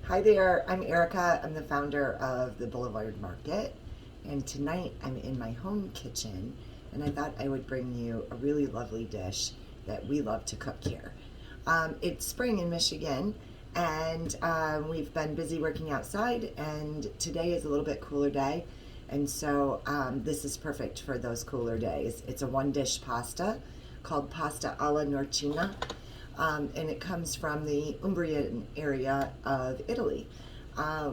Hi there, I'm Erica. I'm the founder of the Boulevard Market, and tonight I'm in my home kitchen, and I thought I would bring you a really lovely dish that we love to cook here. It's spring in Michigan, and we've been busy working outside, and today is a little bit cooler day, and so this is perfect for those cooler days. It's a one-dish pasta called pasta alla Norcina, and it comes from the Umbrian area of Italy.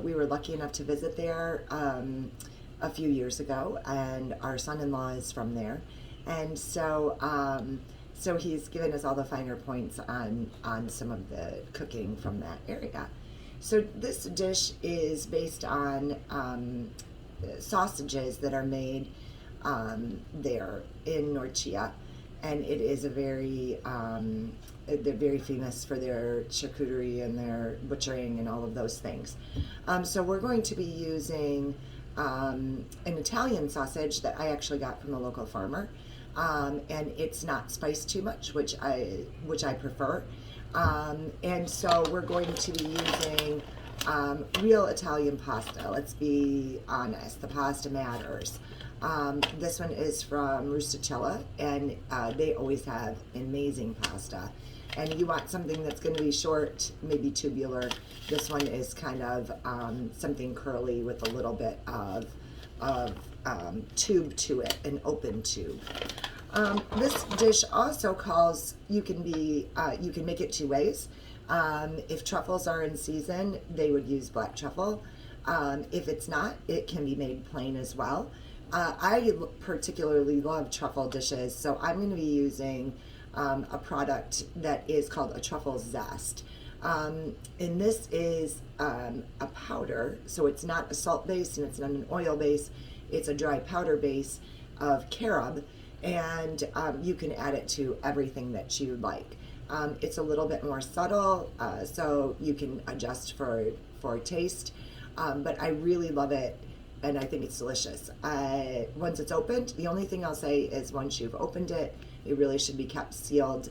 We were lucky enough to visit there a few years ago, and our son-in-law is from there, and so he's given us all the finer points on some of the cooking from that area. So this dish is based on sausages that are made there in Norcia, and it is a very they're very famous for their charcuterie and their butchering and all of those things. So we're going to be using an Italian sausage that I actually got from a local farmer, and it's not spiced too much, which I prefer. And so we're going to be using real Italian pasta. Let's be honest, the pasta matters. This one is from Rusticella, and they always have amazing pasta. And you want something that's going to be short, maybe tubular. This one is kind of something curly with a little bit of tube to it, an open tube. This dish also calls, you can make it two ways. If truffles are in season, they would use black truffle. If it's not, it can be made plain as well. I particularly love truffle dishes, so I'm going to be using a product that is called a truffle zest. And this is a powder, so it's not a salt base and it's not an oil base. It's a dry powder base of carob, and you can add it to everything that you like. It's a little bit more subtle, so you can adjust for taste, but I really love it, and I think it's delicious. Once it's opened, the only thing I'll say is once you've opened it, it really should be kept sealed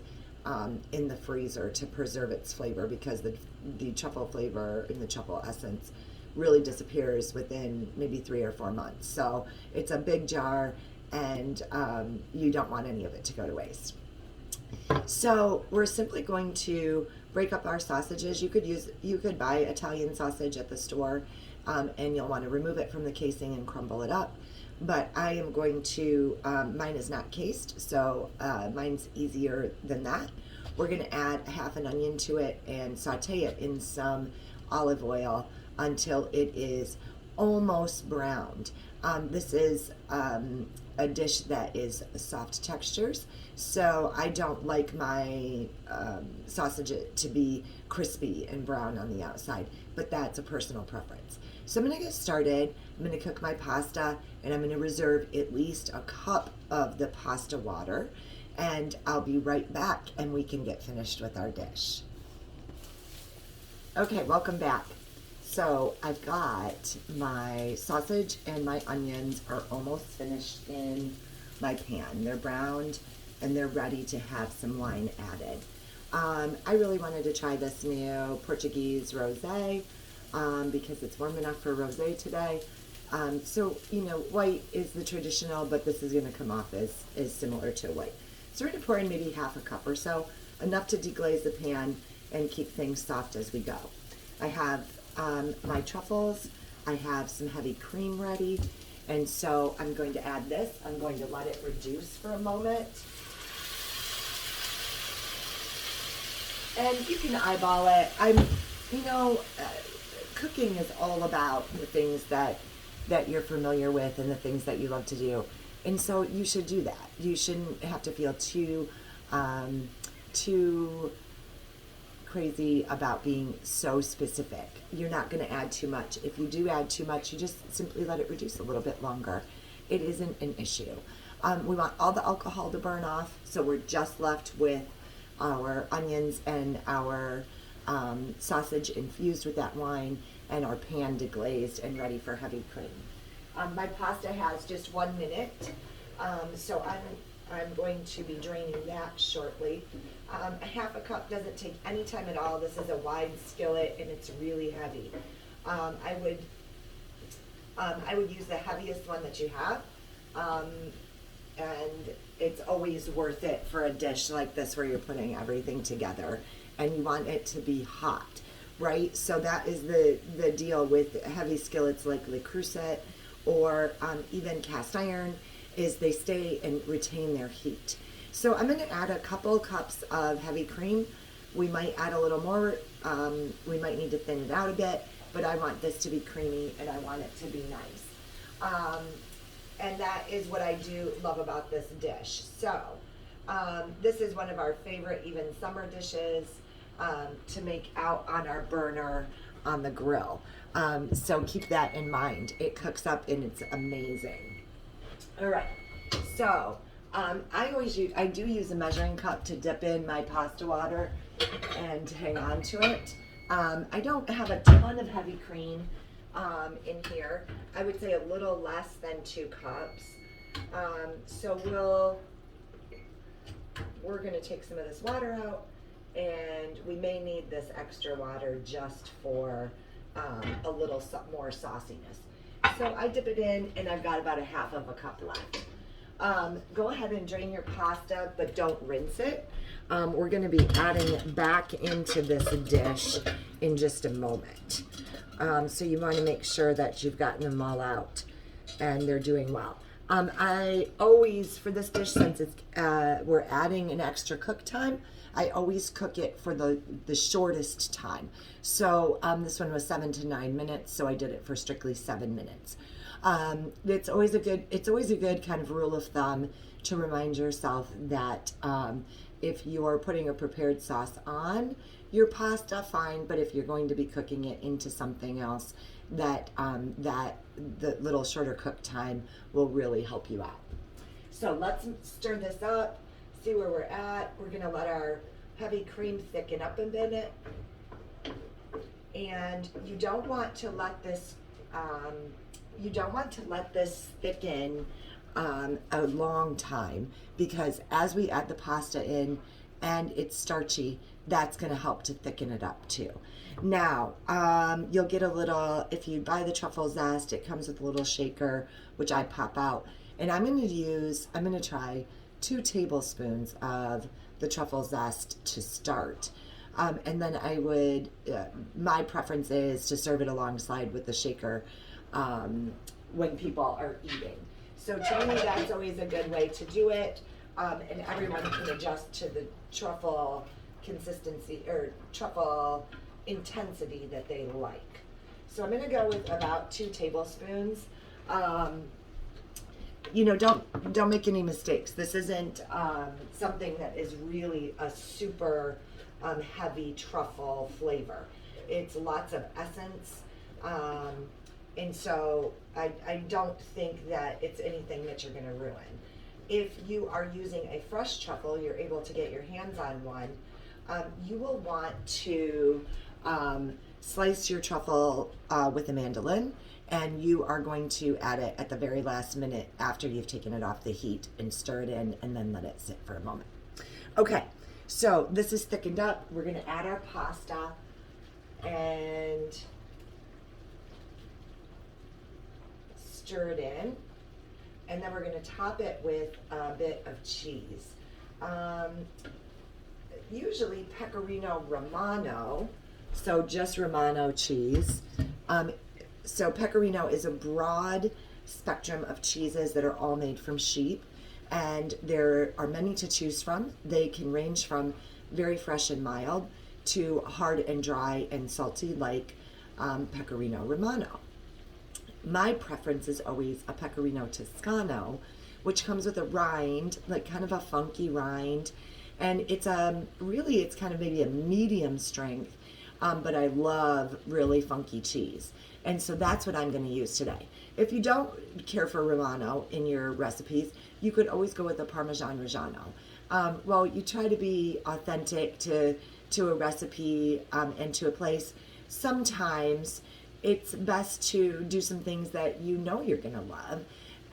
in the freezer to preserve its flavor, because the truffle flavor and the truffle essence really disappears within maybe 3 or 4 months. So it's a big jar, and you don't want any of it to go to waste. So we're simply going to break up our sausages. You could buy Italian sausage at the store, and you'll want to remove it from the casing and crumble it up. But I am going to, mine is not cased, so mine's easier than that. We're going to add half an onion to it and saute it in some olive oil until it is almost browned. This is a dish that is soft textures, so I don't like my sausage to be crispy and brown on the outside, but that's a personal preference. So I'm going to get started. I'm going to cook my pasta, and I'm going to reserve at least a cup of the pasta water, and I'll be right back and we can get finished with our dish. Okay, welcome back. So I've got my sausage and my onions are almost finished in my pan. They're browned and they're ready to have some wine added. I really wanted to try this new Portuguese rosé because it's warm enough for rosé today. So, white is the traditional, but this is going to come off as similar to white. So we're going to pour in maybe half a cup or so, enough to deglaze the pan and keep things soft as we go. I have my truffles. I have some heavy cream ready, and so I'm going to add this. I'm going to let it reduce for a moment. And you can eyeball it. Cooking is all about the things that you're familiar with and the things that you love to do. And so you should do that. You shouldn't have to feel too crazy about being so specific. You're not going to add too much. If you do add too much, you just simply let it reduce a little bit longer. It isn't an issue. We want all the alcohol to burn off, so we're just left with our onions and our sausage infused with that wine, and our pan deglazed and ready for heavy cream. My pasta has just 1 minute, so I'm I'm going to be draining that shortly. A half a cup doesn't take any time at all. This is a wide skillet and it's really heavy. I would use the heaviest one that you have. And it's always worth it for a dish like this where you're putting everything together and you want it to be hot, right? So that is the deal with heavy skillets like Le Creuset or even cast iron, is they stay and retain their heat. So I'm going to add a couple cups of heavy cream. We might add a little more. We might need to thin it out a bit, but I want this to be creamy and I want it to be nice. And that is what I do love about this dish. So this is one of our favorite even summer dishes to make out on our burner on the grill. So keep that in mind. It cooks up and it's amazing. All right, so I do use a measuring cup to dip in my pasta water and hang on to it. I don't have a ton of heavy cream in here. I would say a little less than 2 cups. So we're gonna take some of this water out, and we may need this extra water just for a little more sauciness. So I dip it in and I've got about a half of a cup left. Go ahead and drain your pasta, but don't rinse it. We're gonna be adding back into this dish in just a moment. So you want to make sure that you've gotten them all out and they're doing well. I always, for this dish, since it's we're adding an extra cook time, I always cook it for the shortest time. So this one was 7 to 9 minutes, so I did it for strictly 7 minutes. It's always a good kind of rule of thumb to remind yourself that if you're putting a prepared sauce on your pasta, fine, but if you're going to be cooking it into something else, that the little shorter cook time will really help you out. So let's stir this up, see where we're at. We're gonna let our heavy cream thicken up a minute. And you don't want to let this thicken a long time, because as we add the pasta in and it's starchy, that's going to help to thicken it up too. Now, you'll get a little, if you buy the truffle zest, it comes with a little shaker, which I pop out. And I'm going to try 2 tablespoons of the truffle zest to start. And then I would, my preference is to serve it alongside with the shaker when people are eating. So to me, that's always a good way to do it. And everyone can adjust to the truffle consistency or truffle intensity that they like. So I'm gonna go with about 2 tablespoons. Don't make any mistakes. This isn't something that is really a super heavy truffle flavor. It's lots of essence. And so I don't think that it's anything that you're gonna ruin. If you are using a fresh truffle, you're able to get your hands on one, you will want to slice your truffle with a mandolin, and you are going to add it at the very last minute after you've taken it off the heat and stir it in and then let it sit for a moment. Okay, so this is thickened up. We're gonna add our pasta and stir it in. And then we're going to top it with a bit of cheese. Usually Pecorino Romano, so just Romano cheese. So Pecorino is a broad spectrum of cheeses that are all made from sheep, and there are many to choose from. They can range from very fresh and mild to hard and dry and salty like Pecorino Romano. My preference is always a Pecorino Toscano, which comes with a rind, like kind of a funky rind. And it's it's kind of maybe a medium strength, but I love really funky cheese. And so that's what I'm going to use today. If you don't care for Romano in your recipes, you could always go with a Parmesan Reggiano. Well, you try to be authentic to a recipe and to a place. Sometimes it's best to do some things that you know you're going to love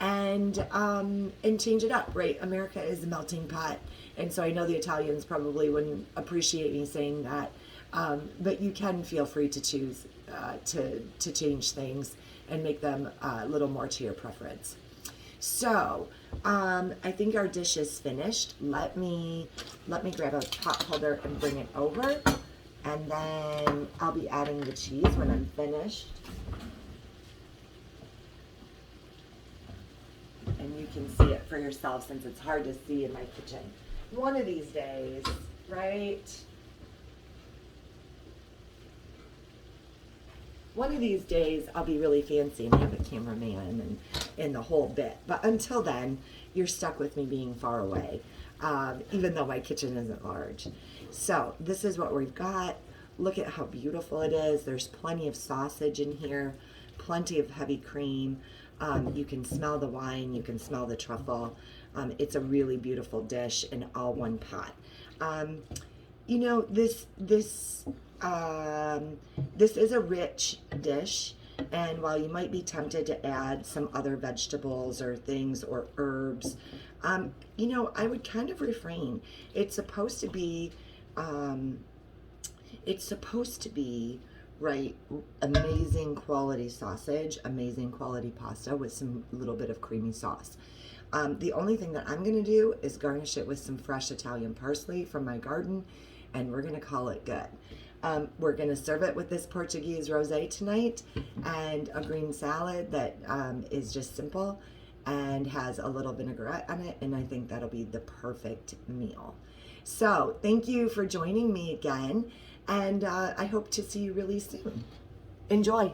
and change it up, right? America is a melting pot, and so I know the Italians probably wouldn't appreciate me saying that, but you can feel free to choose to change things and make them a little more to your preference. So I think our dish is finished. Let me grab a pot holder and bring it over, and then I'll be adding the cheese when I'm finished. And you can see it for yourself since it's hard to see in my kitchen. One of these days, right? One of these days I'll be really fancy and have a cameraman and the whole bit. But until then, you're stuck with me being far away, even though my kitchen isn't large. So this is what we've got. Look at how beautiful it is. There's plenty of sausage in here, plenty of heavy cream. You can smell the wine, you can smell the truffle. It's a really beautiful dish in all one pot. You know, this is a rich dish, and while you might be tempted to add some other vegetables or things or herbs, you know, I would kind of refrain. It's supposed to be, right, amazing quality sausage, amazing quality pasta with some little bit of creamy sauce. The only thing that I'm going to do is garnish it with some fresh Italian parsley from my garden, and we're going to call it good. We're going to serve it with this Portuguese rosé tonight and a green salad that is just simple and has a little vinaigrette on it, and I think that'll be the perfect meal. So thank you for joining me again, and I hope to see you really soon. Enjoy.